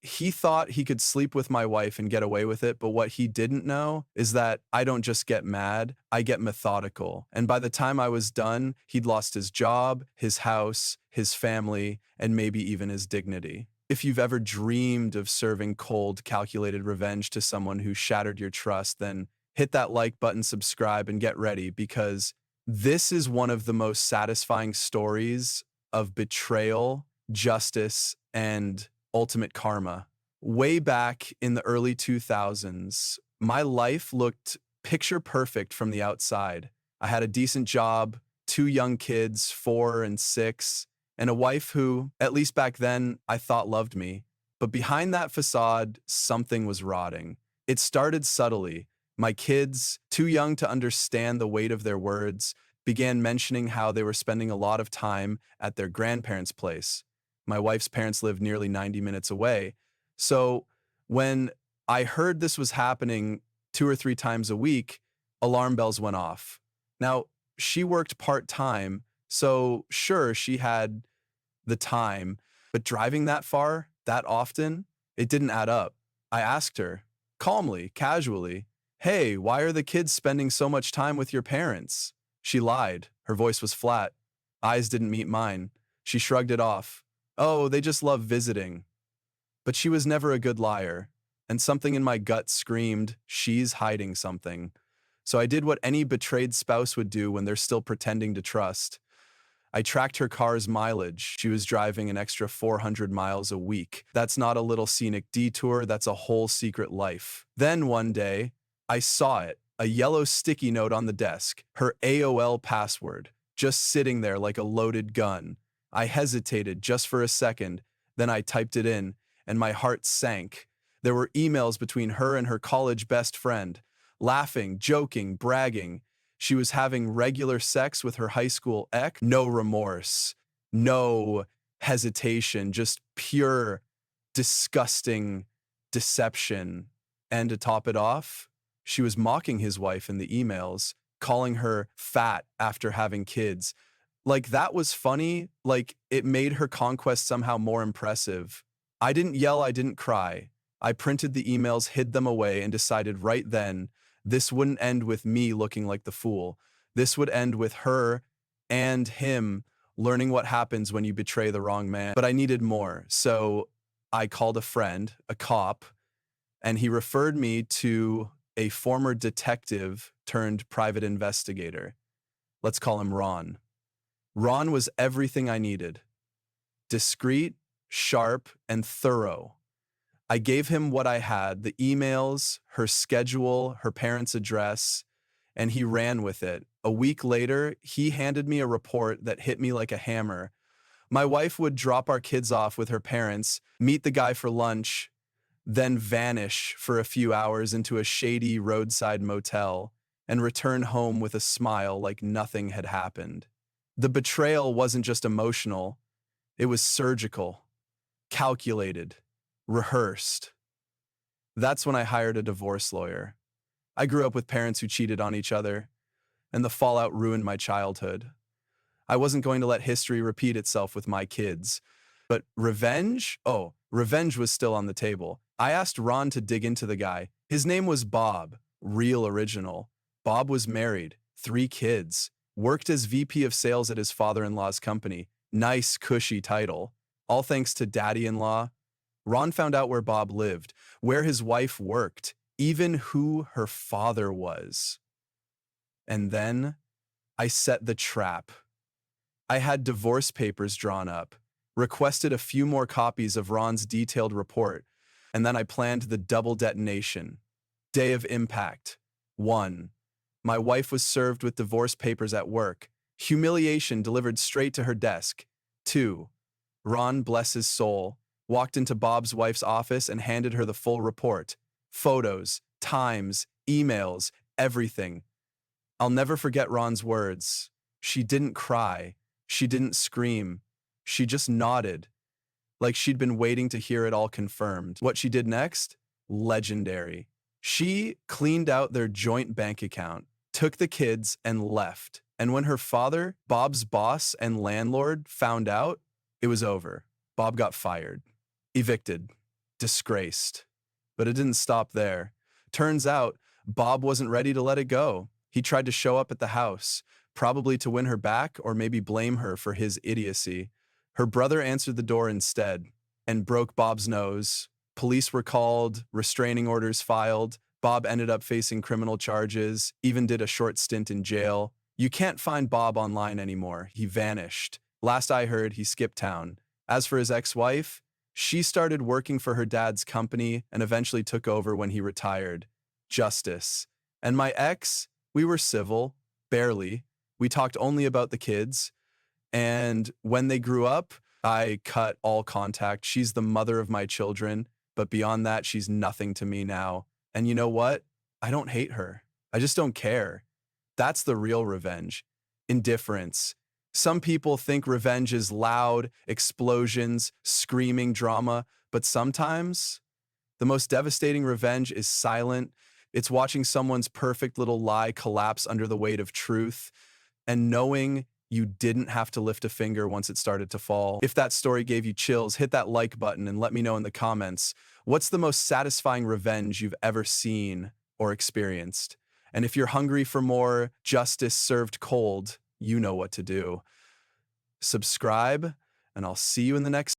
He thought he could sleep with my wife and get away with it, but what he didn't know is that I don't just get mad, I get methodical. And by the time I was done, he'd lost his job, his house, his family, and maybe even his dignity. If you've ever dreamed of serving cold, calculated revenge to someone who shattered your trust, then hit that like button, subscribe, and get ready, because this is one of the most satisfying stories of betrayal, justice, and ultimate karma. Way back in the early 2000s, my life looked picture perfect from the outside. I had a decent job, two young kids, 4 and 6, and a wife who, at least back then, I thought loved me. But behind that facade, something was rotting. It started subtly. My kids, too young to understand the weight of their words, began mentioning how they were spending a lot of time at their grandparents' place. My wife's parents lived nearly 90 minutes away. So when I heard this was happening 2 or 3 times a week, alarm bells went off. Now, she worked part-time, so sure, she had the time, but driving that far, that often, it didn't add up. I asked her, calmly, casually, "Hey, why are the kids spending so much time with your parents?" She lied. Her voice was flat. Eyes didn't meet mine. She shrugged it off. "Oh, they just love visiting." But she was never a good liar, and something in my gut screamed, she's hiding something. So I did what any betrayed spouse would do when they're still pretending to trust. I tracked her car's mileage. She was driving an extra 400 miles a week. That's not a little scenic detour, that's a whole secret life. Then one day, I saw it, a yellow sticky note on the desk, her AOL password, just sitting there like a loaded gun. I hesitated just for a second, then I typed it in, and my heart sank. There were emails between her and her college best friend, laughing, joking, bragging. She was having regular sex with her high school ex. No remorse, no hesitation, just pure, disgusting deception. And to top it off, she was mocking his wife in the emails, calling her fat after having kids. Like, that was funny. Like, it made her conquest somehow more impressive. I didn't yell, I didn't cry. I printed the emails, hid them away, and decided right then this wouldn't end with me looking like the fool. This would end with her and him learning what happens when you betray the wrong man. But I needed more. So I called a friend, a cop, and he referred me to a former detective turned private investigator. Let's call him Ron. Ron was everything I needed: discreet, sharp, and thorough. I gave him what I had, the emails, her schedule, her parents' address, and he ran with it. A week later, he handed me a report that hit me like a hammer. My wife would drop our kids off with her parents, meet the guy for lunch, then vanish for a few hours into a shady roadside motel and return home with a smile like nothing had happened. The betrayal wasn't just emotional, it was surgical, calculated, rehearsed. That's when I hired a divorce lawyer. I grew up with parents who cheated on each other, and the fallout ruined my childhood. I wasn't going to let history repeat itself with my kids. But revenge? Oh, revenge was still on the table. I asked Ron to dig into the guy. His name was Bob, real original. Bob was married, 3 kids, worked as VP of sales at his father-in-law's company. Nice, cushy title. All thanks to daddy-in-law. Ron found out where Bob lived, where his wife worked, even who her father was. And then I set the trap. I had divorce papers drawn up, requested a few more copies of Ron's detailed report, and then I planned the double detonation. Day of impact. 1. My wife was served with divorce papers at work. Humiliation delivered straight to her desk. 2. Ron, bless his soul, walked into Bob's wife's office and handed her the full report. Photos, times, emails, everything. I'll never forget Ron's words. She didn't cry. She didn't scream. She just nodded, like she'd been waiting to hear it all confirmed. What she did next? Legendary. She cleaned out their joint bank account, took the kids, and left. And when her father, Bob's boss and landlord, found out, it was over. Bob got fired, evicted. disgraced. But it didn't stop there. Turns out, Bob wasn't ready to let it go. He tried to show up at the house, probably to win her back or maybe blame her for his idiocy. Her brother answered the door instead and broke Bob's nose. Police were called, restraining orders filed. Bob ended up facing criminal charges, even did a short stint in jail. You can't find Bob online anymore. He vanished. Last I heard, he skipped town. As for his ex-wife, she started working for her dad's company and eventually took over when he retired. Justice. And my ex, we were civil, barely. We talked only about the kids. And when they grew up, I cut all contact. She's the mother of my children, but beyond that, she's nothing to me now. And you know what? I don't hate her. I just don't care. That's the real revenge. Indifference. Some people think revenge is loud, explosions, screaming drama, but sometimes the most devastating revenge is silent. It's watching someone's perfect little lie collapse under the weight of truth and knowing you didn't have to lift a finger once it started to fall. If that story gave you chills, hit that like button and let me know in the comments, what's the most satisfying revenge you've ever seen or experienced? And if you're hungry for more justice served cold, you know what to do. Subscribe, and I'll see you in the next